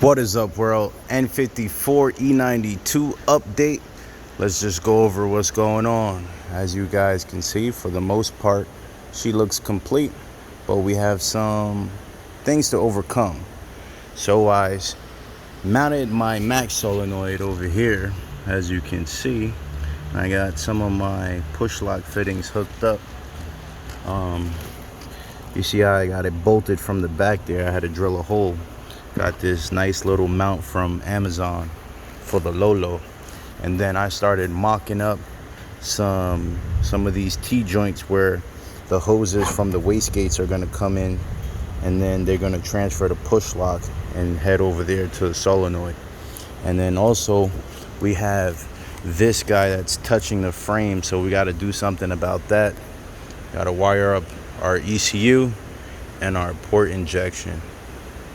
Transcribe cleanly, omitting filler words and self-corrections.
What is up, world? N54 E92 update. Let's just go over what's going on. As you guys can see, for the most part, she looks complete, but we have some things to overcome. So I mounted my max solenoid over here. As you can see, I got some of my push lock fittings hooked up. You see how I got it bolted from the back there. I had to drill a hole. Got this nice little mount from Amazon for the Lolo. And then I started mocking up some of these T-joints where the hoses from the wastegates are gonna come in, and then they're gonna transfer the push lock and head over there to the solenoid. And then also we have this guy that's touching the frame, so we gotta do something about that. Gotta wire up our ECU and our port injection.